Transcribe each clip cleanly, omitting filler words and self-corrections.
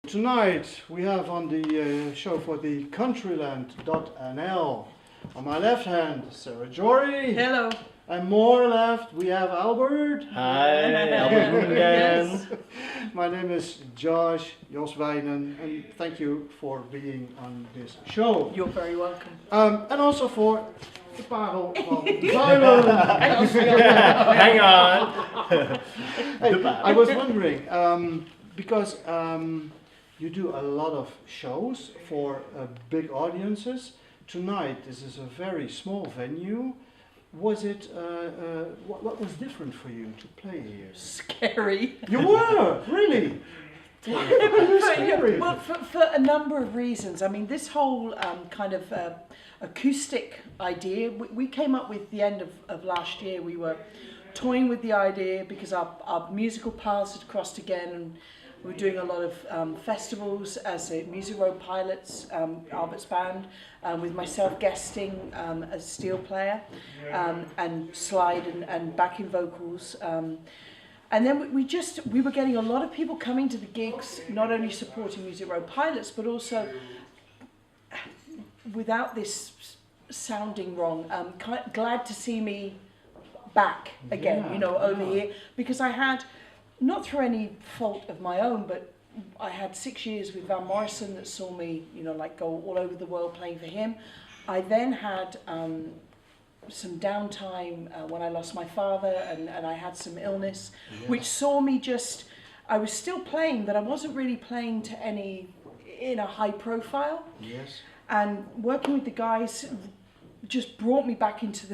Tonight we have on the show for the countryland.nl. On my left hand, Sara Jory. Hello. And more left, we have Albert. Hi, Albert Rumengan. Yes. My name is Jos Wijnen, and thank you for being on this show. You're very welcome. And also for the Parelsessies. Hang on. Hey, I was wondering, because you do a lot of shows for big audiences. Tonight, this is a very small venue. Was it, what was different for you to play here? Scary. You were, really? Scary. Well, for a number of reasons. I mean, this whole kind of acoustic idea, we came up with the end of last year. We were toying with the idea because our musical paths had crossed again, and we were doing a lot of festivals as a Music Road Pilots, Albert's band, with myself guesting as steel player and slide and backing vocals. And then we were getting a lot of people coming to the gigs, not only supporting Music Road Pilots, but also, without this sounding wrong, glad to see me back again, over here, because I had, not through any fault of my own, but I had 6 years with Van Morrison that saw me, go all over the world playing for him. I then had some downtime when I lost my father, and I had some illness, which saw me I was still playing, but I wasn't really playing in a high profile. Yes. And working with the guys just brought me back into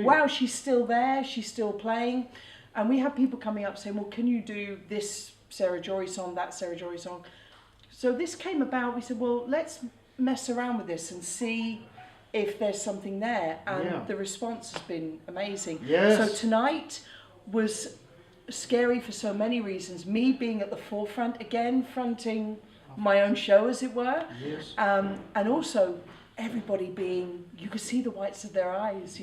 wow, she's still there, she's still playing. And we have people coming up saying, well, can you do this Sara Jory song, that Sara Jory song? So this came about, we said, well, let's mess around with this and see if there's something there. And the response has been amazing. Yes. So tonight was scary for so many reasons. Me being at the forefront again, fronting my own show, as it were. Yes. And also everybody you could see the whites of their eyes,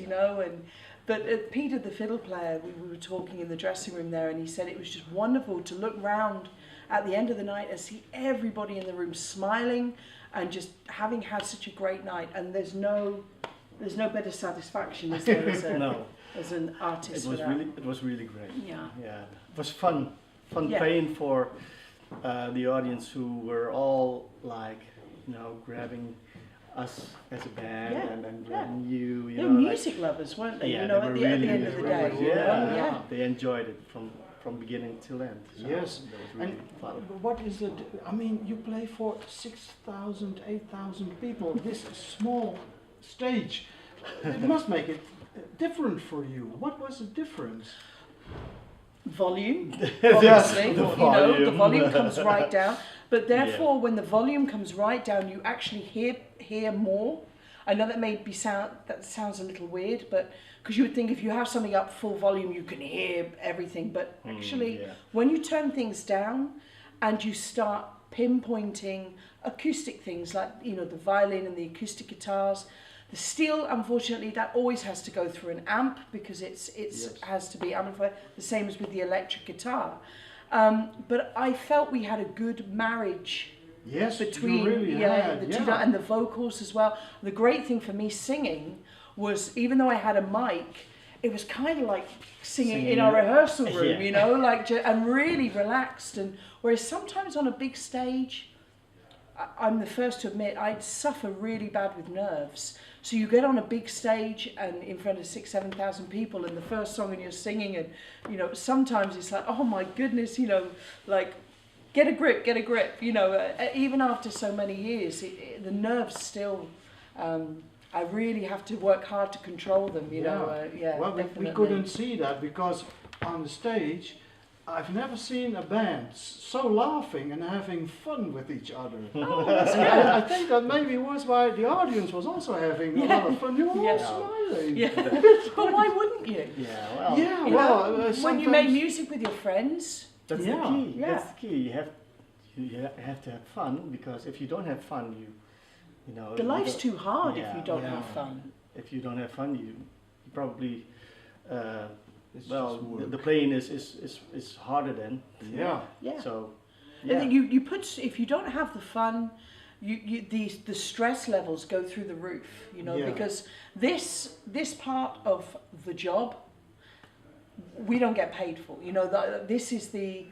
But Peter, the fiddle player, we were talking in the dressing room there, and he said it was just wonderful to look round at the end of the night and see everybody in the room smiling and just having had such a great night. And there's no better satisfaction as an artist. It was really great. Yeah. It was fun playing for the audience who were all grabbing us as a band and grabbing you. They were music lovers, weren't they? Yeah, at the end of the day. Yeah. They enjoyed it from beginning till end. So Yes. that was really fun. What is it? I mean, you play for 6,000, 8,000 people. This small stage, it must make it different for you. What was the difference? Volume, obviously. The volume. The volume comes right down. But therefore, when the volume comes right down, you actually hear more. I know that sounds a little weird, but because you would think if you have something up full volume, you can hear everything. But actually, when you turn things down and you start pinpointing acoustic things like the violin and the acoustic guitars, the steel, unfortunately, that always has to go through an amp because it has to be amplified. The same as with the electric guitar. But I felt we had a good marriage between the two, and the vocals as well. The great thing for me singing was, even though I had a mic, it was kind of like singing in our rehearsal room, and really relaxed. And whereas sometimes on a big stage, I'm the first to admit I'd suffer really bad with nerves. So you get on a big stage and in front of 6,000, 7,000 people, and the first song and you're singing, and sometimes it's like, oh my goodness, get a grip. Even after so many years, the nerves still. I really have to work hard to control them. Well, we couldn't see that because on the stage, I've never seen a band so laughing and having fun with each other. I think that maybe was why the audience was also having a lot of fun. You were all smiling. Yeah. But why wouldn't you? When you make music with your friends. That's the key. Yeah. That's the key. You have to have fun, because if you don't have fun, the life's too hard if you don't have fun. If you don't have fun, you probably. The playing is harder then. Yeah. So And then you put, if you don't have the fun, the stress levels go through the roof, you know, because this part of the job we don't get paid for, you know. This is the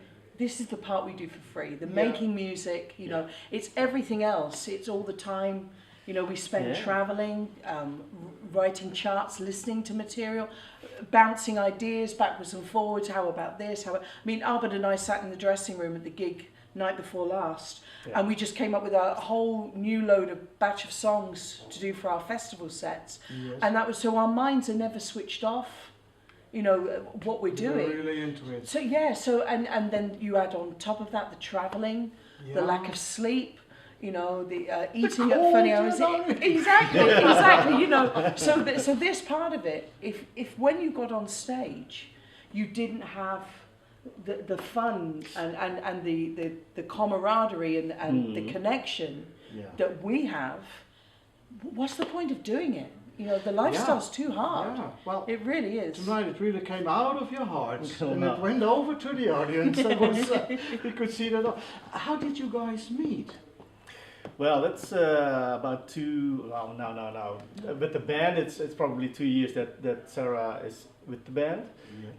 part we do for free, the making music, you know. It's everything else, it's all the time, you know, we spend traveling, writing charts, listening to material, bouncing ideas backwards and forwards. How about this? I mean, Albert and I sat in the dressing room at the gig night before last, and we just came up with a whole new load of batch of songs to do for our festival sets, and that was, so our minds are never switched off, you know, what we're doing. You're really into it. So and then you add on top of that the travelling, the lack of sleep, you know, the eating at funny hours. Exactly. You know, so this part of it, if when you got on stage, you didn't have the fun and the camaraderie and the connection that we have, what's the point of doing it? You know, the lifestyle's too hard. Yeah. Well, it really is. Tonight it really came out of your heart and it went over to the audience. You could see that. How did you guys meet? Well, that's about two. Well, no. With the band, it's probably 2 years that Sara is with the band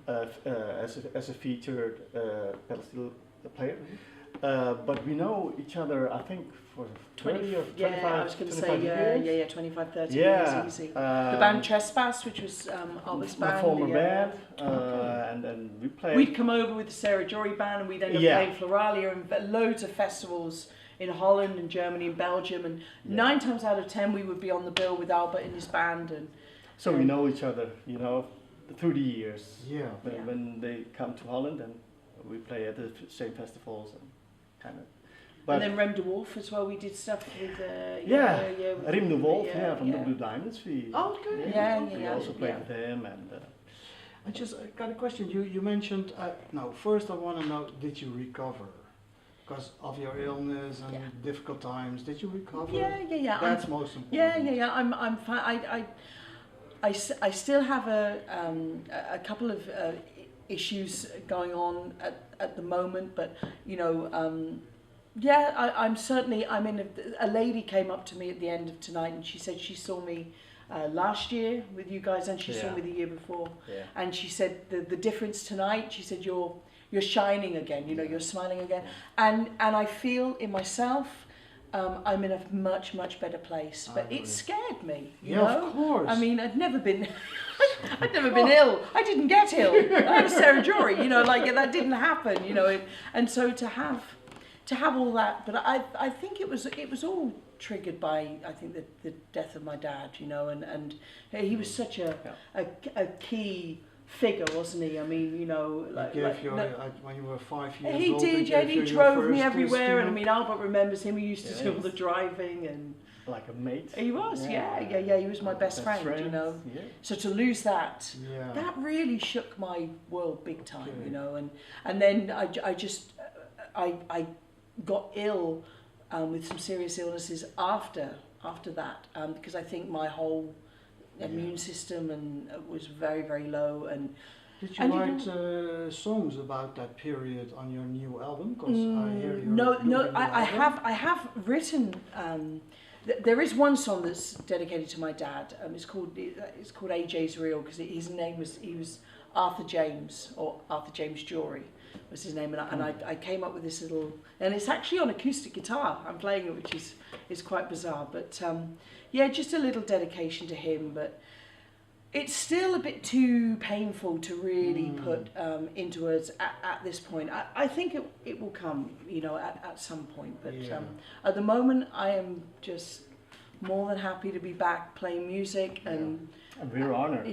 as a featured pedal steel player. But we know each other, I think, for 20 or 25 I was going to say, years. 25, 30 years, easy. The band Trespass, which was Albert's band. My former band, and we played. We'd come over with the Sara Jory band, and we'd end up playing Floralia and loads of festivals in Holland and Germany and Belgium, and 9 times out of 10 we would be on the bill with Albert and his band. And so we know each other, you know, through the years. Yeah. When they come to Holland, and we play at the same festivals and kind of. And then Rem de Wolf as well. We did stuff with. Rem de Wolf, from the Blue Diamonds. We also played with him, and. I just got a question. You mentioned. Now, first I want to know: did you recover? Because of your illness and difficult times, did you recover? Yeah. That's most important. Yeah. I'm fine. I still have a couple of issues going on at the moment, but you know, I'm in a lady came up to me at the end of tonight, and she said she saw me last year with you guys, and she saw me the year before, and she said the difference tonight. She said you're shining again, you know, you're smiling again, and I feel in myself I'm in a much better place, but it scared me, you know. Of course. I mean, I'd never been ill. I didn't get ill. I was Sara Jory, you know, like that didn't happen, you know, and so to have all that, but I think it was all triggered by, I think, the death of my dad, you know, and he was such a key figure, wasn't he? I mean, you know, when you were 5 years he old. He did, and he drove me everywhere. And I mean, Albert remembers him. He used to do all the driving and. Like a mate. He was, he was my best friend, you know. Yeah. So to lose that, that really shook my world big time, you know. And then I got ill with some serious illnesses after that, because I think my whole immune system was very low. And did you write songs about that period on your new album? Because I hear you. I have written. There is one song that's dedicated to my dad. It's called AJ's Real, because his name was Arthur James, or Arthur James Jory was his name, and I came up with this little, and it's actually on acoustic guitar. I'm playing it, which is quite bizarre, but just a little dedication to him. But it's still a bit too painful to really put into words at this point. I think it will come, you know, at some point. But at the moment, I am just more than happy to be back playing music, and we're honored.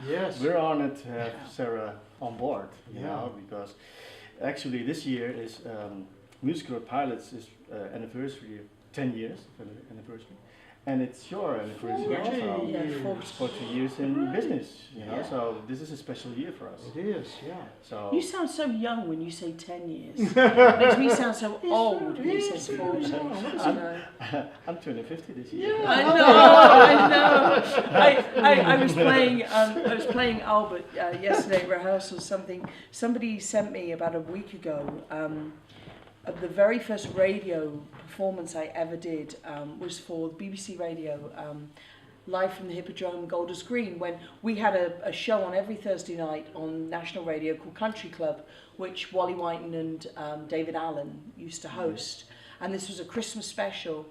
Yes, we're honored to have Sara on board. You know, because actually this year is Musical Pilots is anniversary, 10 years anniversary. And it's your anniversary also. 40 years in business, you know. So this is a special year for us. It is, So you sound so young when you say 10 years. It makes me sound so old when you say 40. I'm turning 50 this year. Yeah, I know. I was playing Albert yesterday at rehearsal. Somebody sent me about a week ago. the very first radio performance I ever did was for BBC Radio, live from the Hippodrome Golders Green, when we had a show on every Thursday night on national radio called Country Club, which Wally Whiten and David Allen used to host. And this was a Christmas special,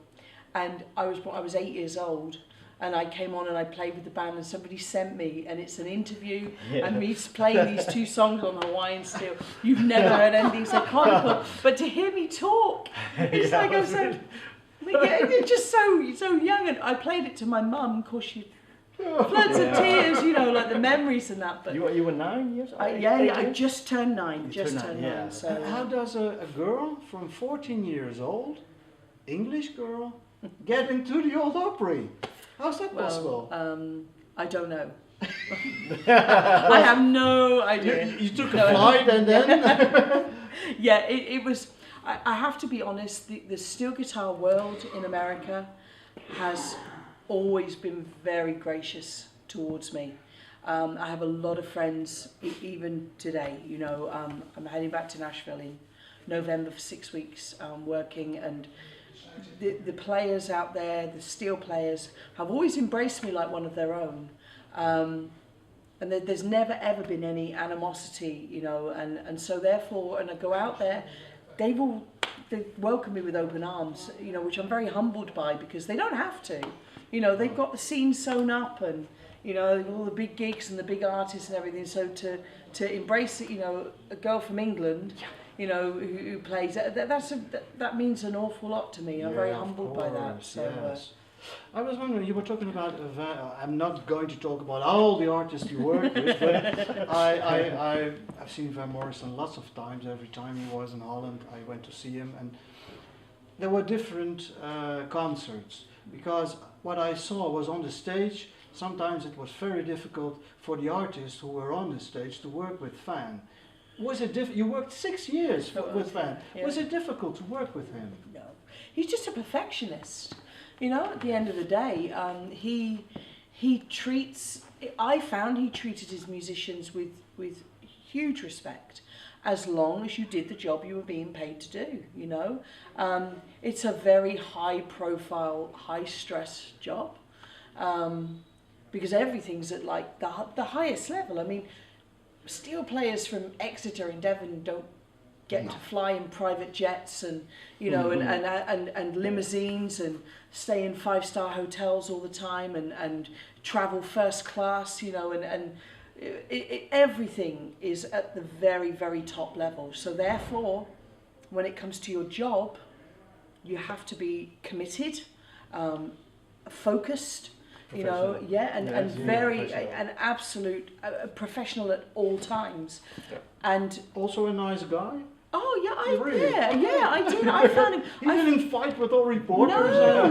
and I was 8 years old, and I came on and I played with the band, and somebody sent me, and it's an interview, and me playing these 2 songs on Hawaiian steel. You've never heard anything so comical, but to hear me talk, it's like I'm so, it's just so young, and I played it to my mum. Of course, she floods of tears, you know, like the memories and that. But you were 9 years old? I just turned 9. Just turned 9. Yeah. So How does a girl from 14 years old, English girl, get into the Old Opry? How's that possible? I don't know. I have no idea. You took a flight and then? Yeah, it was. I have to be honest. The steel guitar world in America has always been very gracious towards me. I have a lot of friends, even today. You know, I'm heading back to Nashville in November for 6 weeks, working, and the players out there, the steel players, have always embraced me like one of their own. And there's never ever been any animosity, you know, and so therefore, and I go out there, they welcome me with open arms, you know, which I'm very humbled by, because they don't have to. You know, they've got the scene sewn up, and, you know, all the big gigs and the big artists and everything. So to embrace it, you know, a girl from England, you know, who plays, that means an awful lot to me. I'm very humbled by that. So, yes. I was wondering, you were talking about, I'm not going to talk about all the artists you work with, but I've seen Van Morrison lots of times. Every time he was in Holland, I went to see him, and there were different concerts, because what I saw was on the stage. Sometimes it was very difficult for the artists who were on the stage to work with Van. Was it you worked 6 years with Van. Yeah. Was it difficult to work with him? No, he's just a perfectionist. You know, at the end of the day, he treats. I found he treated his musicians with huge respect, as long as you did the job you were being paid to do. You know, it's a very high-profile, high-stress job, because everything's at like the highest level. I mean, steel players from Exeter and Devon don't get to fly in private jets, and you know, and limousines, and stay in 5-star hotels all the time, and travel first class, you know, and everything is at the very, very top level. So therefore, when it comes to your job, you have to be committed, focused, you know, and very, an absolute professional at all times. Yeah. And also a nice guy. Oh yeah, Really? I did. I found him. He didn't fight with all reporters. No.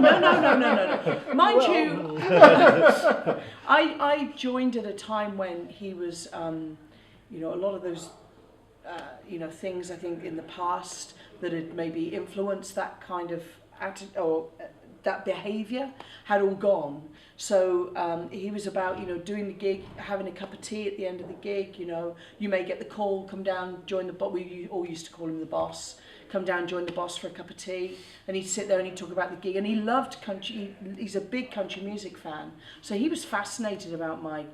Mind you, I joined at a time when he was, you know, a lot of those, you know, things I think in the past that had maybe influenced that kind of that behaviour had all gone. So he was about, you know, doing the gig, having a cup of tea at the end of the gig. You know, you may get the call, come down, join the boss. We all used to call him the boss. Come down, join the boss for a cup of tea, and he'd sit there and he'd talk about the gig. And he loved country. He's a big country music fan, so he was fascinated about my,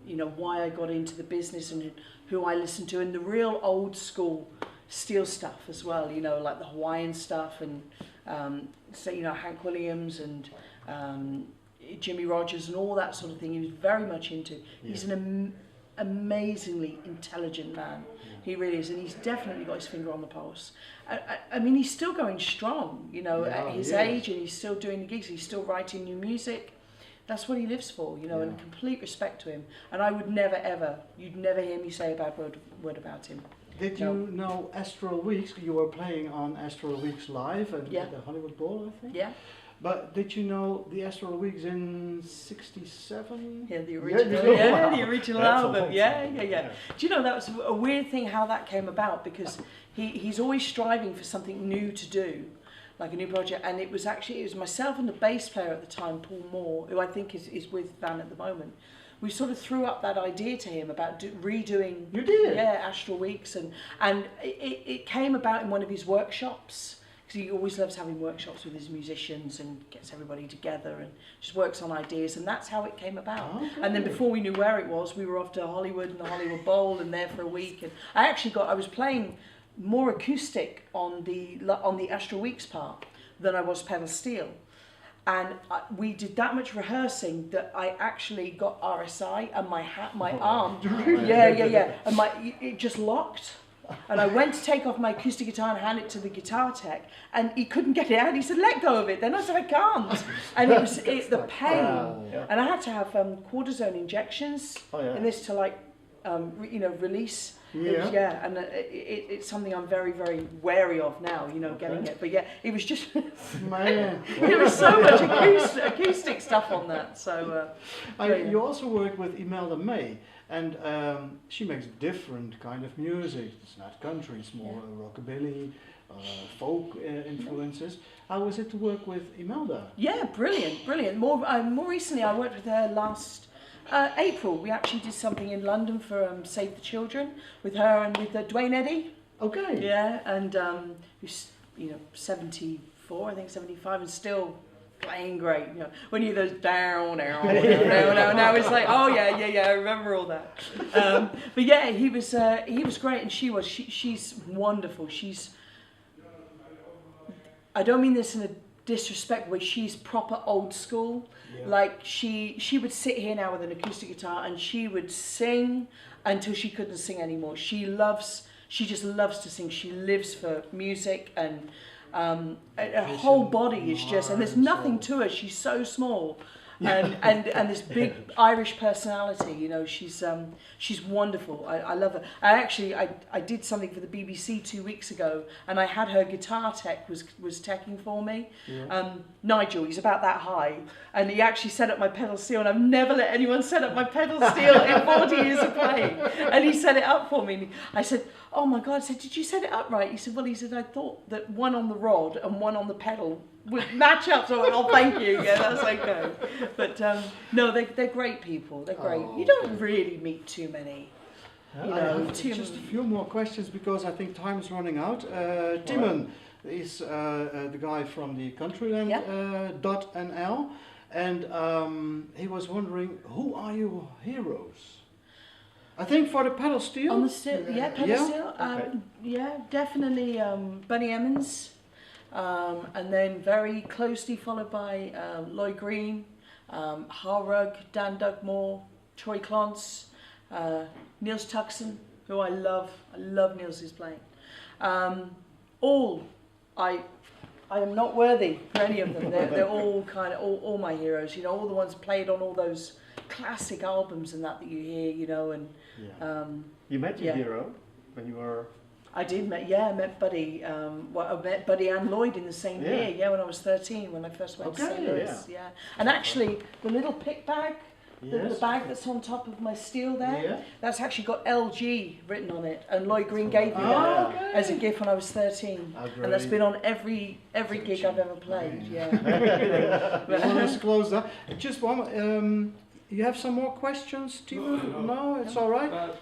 you know, why I got into the business and who I listened to, and the real old school steel stuff as well. You know, like the Hawaiian stuff, and so, you know, Hank Williams and Jimmy Rogers and all that sort of thing. He was very much into. Yeah. He's an amazingly intelligent man. Yeah. He really is, and he's definitely got his finger on the pulse. I mean, he's still going strong, you know, at his age, and he's still doing the gigs. He's still writing new music. That's what he lives for, you know, and complete respect to him. And I would never ever, you'd never hear me say a bad word about him. Did you know Astral Weeks? You were playing on Astral Weeks live at the Hollywood Bowl, I think. Yeah. But did you know the Astral Weeks in '67? Yeah, the original. The original album. Yeah. Do you know, that was a weird thing how that came about, because he's always striving for something new to do, like a new project. And it was myself and the bass player at the time, Paul Moore, who I think is with Van at the moment. we sort of threw up that idea to him about redoing. You did? Yeah, Astral Weeks, and it came about in one of his workshops, because he always loves having workshops with his musicians and gets everybody together and just works on ideas, and that's how it came about. Okay. And then before we knew where it was, we were off to Hollywood and the Hollywood Bowl and there for a week, and I was playing more acoustic on the Astral Weeks part than I was pedal steel. And we did that much rehearsing that I actually got RSI and my arm, and it just locked. And I went to take off my acoustic guitar and hand it to the guitar tech, and he couldn't get it out. He said, "Let go of it." Then I said, "I can't." And it was the pain, and I had to have cortisone injections in this to release. Yeah. And it's something I'm very, very wary of now, getting it. But yeah, it was just, Man. there was so much acoustic stuff on that. So You also work with Imelda May, and she makes different kind of music. It's not country, it's more rockabilly, folk influences. How was it to work with Imelda? Yeah, brilliant. More recently, I worked with her last April. We actually did something in London for Save the Children with her and with Dwayne Eddy. Okay. Yeah, and who's 74, I think 75, and still playing great. When you those down, now it's like, oh yeah, I remember all that. But yeah, he was great, and she's wonderful. I don't mean this in a disrespectful way. She's proper old school. Yeah. Like she would sit here now with an acoustic guitar and she would sing until she couldn't sing anymore. She just loves to sing. She lives for music, and her whole body is just, and there's nothing to her. She's so small. And this big Irish personality, she's wonderful. I love her. I did something for the BBC 2 weeks ago, and I had her guitar tech was teching for me. Yeah. Nigel, he's about that high, and he actually set up my pedal steel, and I've never let anyone set up my pedal steel in 40 years of playing. And he set it up for me. I said, "Oh my God," I said, "Did you set it up right?" He said, "Well," he said, "I thought that one on the rod and one on the pedal would match up." So I went, "Oh, thank you. Yeah, that's okay." But no, they're great people. They're great. You don't really meet too many. I have just a few more questions because I think time is running out. Timon is the guy from the Countryland .nl, and he was wondering, who are your heroes? I think for the pedal steel. On the steel, pedal steel. Yeah, definitely Bunny Emmons. And then very closely followed by Lloyd Green, Harrug, Dan Dugmore, Troy Clance, Niels Tuxen, who I love. I love Niels' playing. I am not worthy for any of them. They're all kind of all my heroes. All the ones played on all those classic albums and that you hear. And you met your hero when you were. I did I met Buddy. I met Buddy and Lloyd in the same year. Yeah, when I was 13, when I first went to St. Louis. Yeah, and actually the little pick bag, the bag that's on top of my steel there, that's actually got LG written on it, and Lloyd Green gave me that as a gift when I was 13, and that's been on every gig I've ever played. Yeah. You want us to close that? Just one. You have some more questions, Timo? No, it's all right.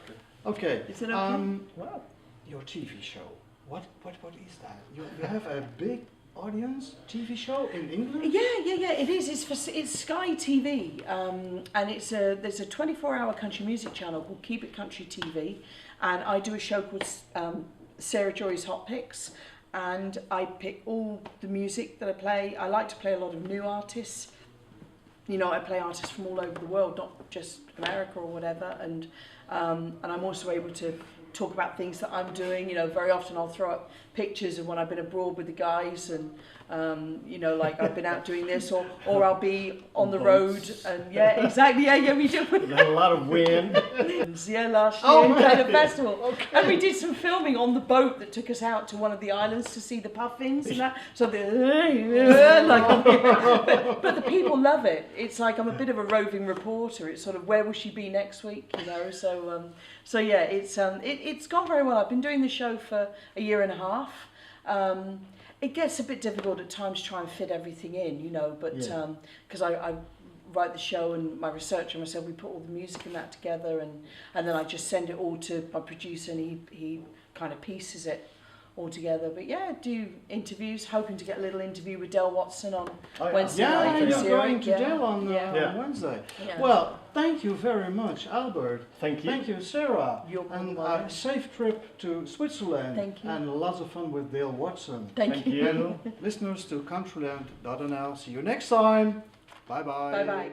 Okay. Is it okay? Well, your TV show. What is that? You have a big audience TV show in England? Yeah. It is. It's Sky TV, and there's a 24-hour country music channel called Keep It Country TV, and I do a show called Sara Jory's Hot Picks, and I pick all the music that I play. I like to play a lot of new artists. I play artists from all over the world, not just America or whatever, and I'm also able to talk about things that I'm doing. Very often I'll throw up pictures of when I've been abroad with the guys, and like I've been out doing this, or I'll be on the road, and we do. We had a lot of wind. Last year at a festival, and we did some filming on the boat that took us out to one of the islands to see the puffins and that. So but the people love it. It's like I'm a bit of a roving reporter. It's sort of, where will she be next week? So yeah, it's gone very well. I've been doing the show for a year and a half. It gets a bit difficult at times to try and fit everything in, but because I write the show, and my researcher and myself, we put all the music and that together, and then I just send it all to my producer, and he kind of pieces it all together. But yeah, do interviews, hoping to get a little interview with Del Watson on Wednesday night. Yeah, you're going to yeah. Del on Wednesday. Yeah. Well, thank you very much, Albert. Thank you. Thank you, Sarah. You're and welcome. a safe trip to Switzerland. Thank you. And lots of fun with Dale Watson. Thank you. And listeners to Countryland.nl. See you next time. Bye bye. Bye bye.